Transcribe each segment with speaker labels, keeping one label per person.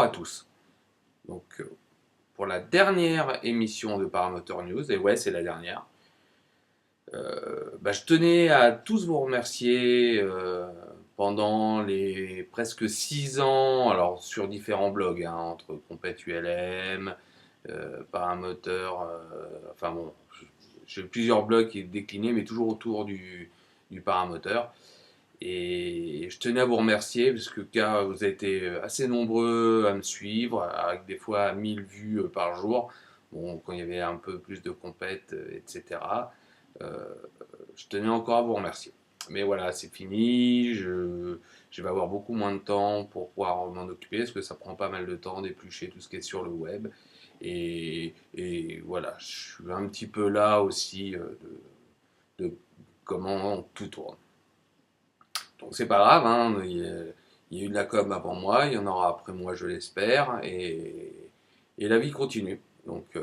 Speaker 1: à tous. Donc, pour la dernière émission de Paramotor News, et ouais, c'est la dernière, je tenais à tous vous remercier pendant les presque 6 ans, alors sur différents blogs, hein, entre Compète ULM, Paramoteur, enfin bon, j'ai plusieurs blogs qui déclinés, mais toujours autour du paramoteur. Et je tenais à vous remercier parce que car vous avez été assez nombreux à me suivre, avec des fois 1000 vues par jour. Bon, quand il y avait un peu plus de compètes, etc. Euh, je tenais encore à vous remercier. Mais voilà, c'est fini. Je vais avoir beaucoup moins de temps pour pouvoir m'en occuper parce que ça prend pas mal de temps d'éplucher tout ce qui est sur le web. Et voilà, je suis un petit peu là aussi de comment tout tourne. Donc c'est pas grave, hein, il y a eu de la com avant moi, il y en aura après moi, je l'espère, et la vie continue. Donc,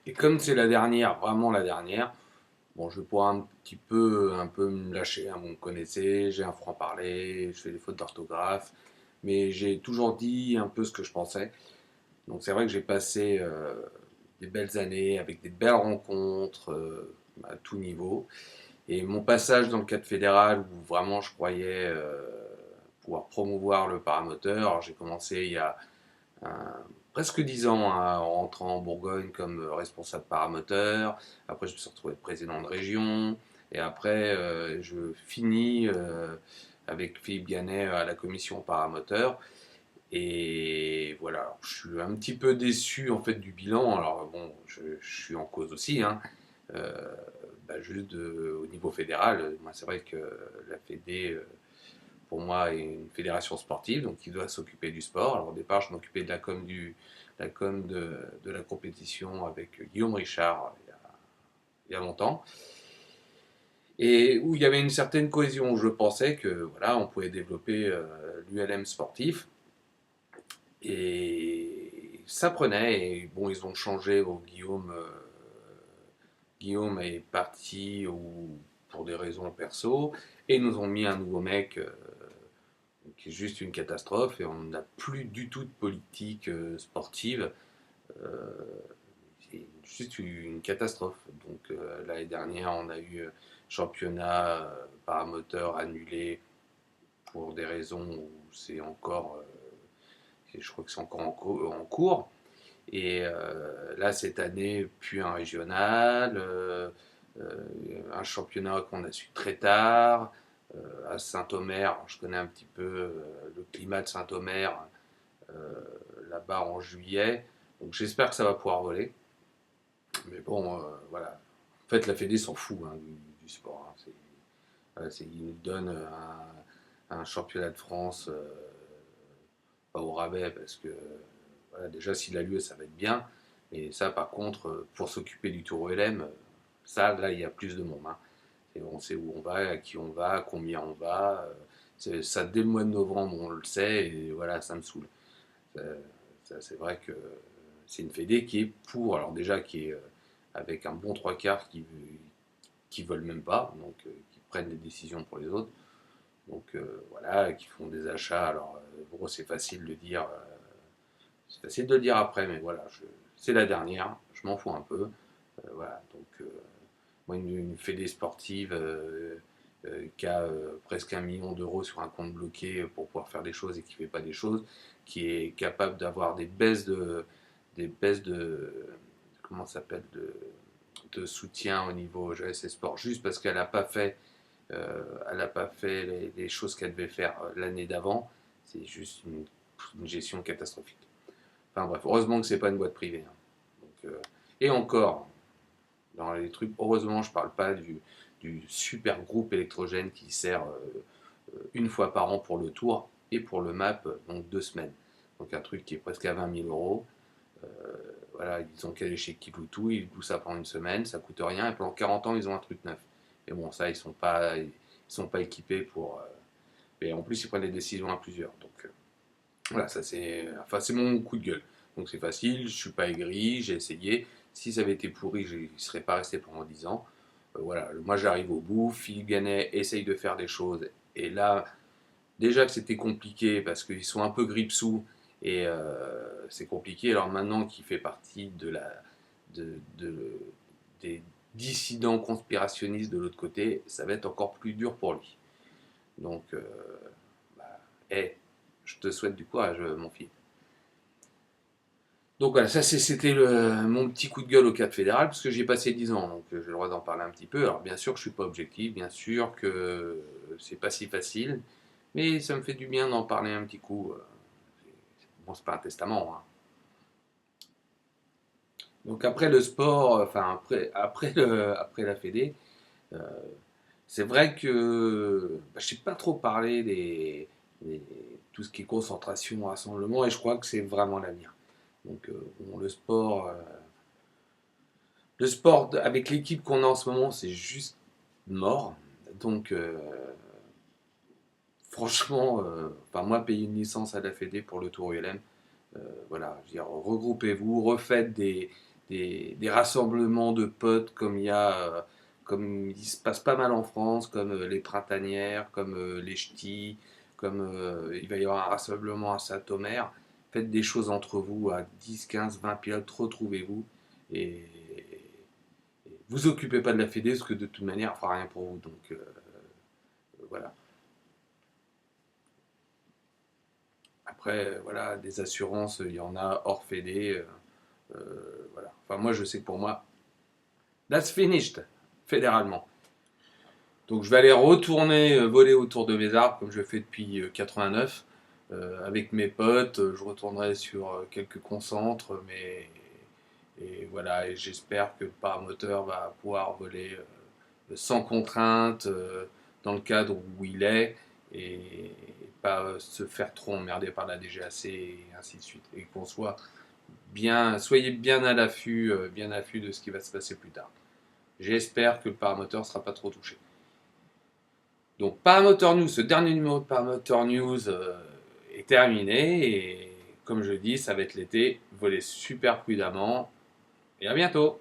Speaker 1: et comme c'est la dernière, vraiment la dernière, bon, je vais pouvoir un peu me lâcher, hein, vous me connaissez, j'ai un franc-parler, je fais des fautes d'orthographe, mais j'ai toujours dit un peu ce que je pensais. Donc c'est vrai que j'ai passé des belles années avec des belles rencontres à tout niveau. Et mon passage dans le cadre fédéral, où vraiment je croyais pouvoir promouvoir le paramoteur, alors j'ai commencé il y a presque 10 ans hein, en rentrant en Bourgogne comme responsable paramoteur. Après, je me suis retrouvé président de région. Et après, je finis avec Philippe Ganet à la commission paramoteur. Et voilà, alors, je suis un petit peu déçu en fait du bilan. Alors bon, je suis en cause aussi, hein. Euh, juste au niveau fédéral, moi c'est vrai que la Fédé, pour moi, est une fédération sportive, donc qui doit s'occuper du sport. Alors au départ, je m'occupais de la com de la compétition avec Guillaume Richard il y a longtemps, et où il y avait une certaine cohésion, où je pensais que voilà, on pouvait développer l'ULM sportif, et ça prenait, et bon, ils ont changé, bon, Guillaume est parti pour des raisons perso, et ils nous ont mis un nouveau mec qui est juste une catastrophe, et on n'a plus du tout de politique sportive. Euh, c'est juste une catastrophe. Donc l'année dernière, on a eu championnat paramoteur annulé pour des raisons où c'est encore, je crois que c'est encore en cours. Et là, cette année, puis un régional, un championnat qu'on a su très tard, à Saint-Omer. Je connais un petit peu le climat de Saint-Omer euh, là-bas en juillet. Donc j'espère que ça va pouvoir voler. Mais bon, voilà. En fait, la Fédé s'en fout hein, du sport. Hein. Voilà, ils nous donnent un championnat de France pas au rabais parce que voilà, déjà s'il a lieu, ça va être bien. Et ça, par contre, pour s'occuper du Tour OLM, ça, là, il y a plus de monde. Hein. Et on sait où on va, à qui on va, combien on va. Ça, dès le mois de novembre, on le sait, et voilà, ça me saoule. Ça, c'est vrai que c'est une fédé qui est pour, alors déjà, qui est avec un bon trois quarts qui veulent même pas, donc qui prennent des décisions pour les autres. Donc voilà, qui font des achats. Alors, gros, c'est facile de le dire après, mais voilà, c'est la dernière, je m'en fous un peu. Voilà, donc moi, une fédé sportive qui a presque 1 million d'euros sur un compte bloqué pour pouvoir faire des choses et qui ne fait pas des choses, qui est capable d'avoir des baisses de comment ça s'appelle, de soutien au niveau GS Sport juste parce qu'elle n'a pas fait, les choses qu'elle devait faire l'année d'avant. C'est juste une gestion catastrophique. Enfin bref, heureusement que c'est pas une boîte privée. Hein. Donc, et encore, dans les trucs, heureusement, je parle pas du super groupe électrogène qui sert une fois par an pour le tour et pour le map, donc 2 semaines. Donc un truc qui est presque à 20 000 euros. Euh, voilà, ils ont calé chez Kiloutou, ils louent ça pendant une semaine, ça coûte rien, et pendant 40 ans, ils ont un truc neuf. Et bon, ça, ils sont pas équipés pour. Et en plus, ils prennent des décisions à plusieurs. Donc voilà, ça c'est mon coup de gueule. Donc c'est facile, je suis pas aigri, j'ai essayé. Si ça avait été pourri, je ne serais pas resté pendant 10 ans. Voilà, moi j'arrive au bout, Philippe Ganet essaye de faire des choses. Et là, déjà que c'était compliqué parce qu'ils sont un peu grippe-sous et c'est compliqué. Alors maintenant qu'il fait partie de- des dissidents conspirationnistes de l'autre côté, ça va être encore plus dur pour lui. Donc, bah, hey, je te souhaite du courage, mon fils. Donc voilà, ça c'était mon petit coup de gueule au cadre fédéral, parce que j'y ai passé 10 ans, donc j'ai le droit d'en parler un petit peu. Alors bien sûr que je suis pas objectif, bien sûr que c'est pas si facile, mais ça me fait du bien d'en parler un petit coup. Bon, c'est pas un testament, hein. Donc après le sport, enfin après la Fédé, euh, c'est vrai que bah, je sais pas trop parler des- tout ce qui est concentration, rassemblement, et je crois que c'est vraiment l'avenir. Donc bon, le sport avec l'équipe qu'on a en ce moment, c'est juste mort. Donc franchement, enfin moi payer une licence à la Fédé pour le Tour ULM, voilà, je veux dire, regroupez-vous, refaites des rassemblements de potes comme il se passe pas mal en France, comme les printanières, comme les ch'tis, comme il va y avoir un rassemblement à Saint-Omer. Faites des choses entre vous à 10, 15, 20 pilotes, retrouvez-vous et vous occupez pas de la Fédé, parce que de toute manière, elle fera rien pour vous. Donc voilà. Après, voilà, des assurances, il y en a hors Fédé. Voilà. Enfin, moi, je sais que pour moi, that's finished, fédéralement. Donc, je vais aller retourner voler autour de mes arbres, comme je fais depuis 89. Avec mes potes, je retournerai sur quelques concentres, mais. Et voilà, et j'espère que le paramoteur va pouvoir voler sans contrainte, dans le cadre où il est, et pas se faire trop emmerder par la DGAC et ainsi de suite. Et qu'on soit bien, soyez bien à l'affût de ce qui va se passer plus tard. J'espère que le paramoteur ne sera pas trop touché. Donc Paramotor News, ce dernier numéro de Paramotor News est terminé, et comme je dis, ça va être l'été. Volez super prudemment et à bientôt.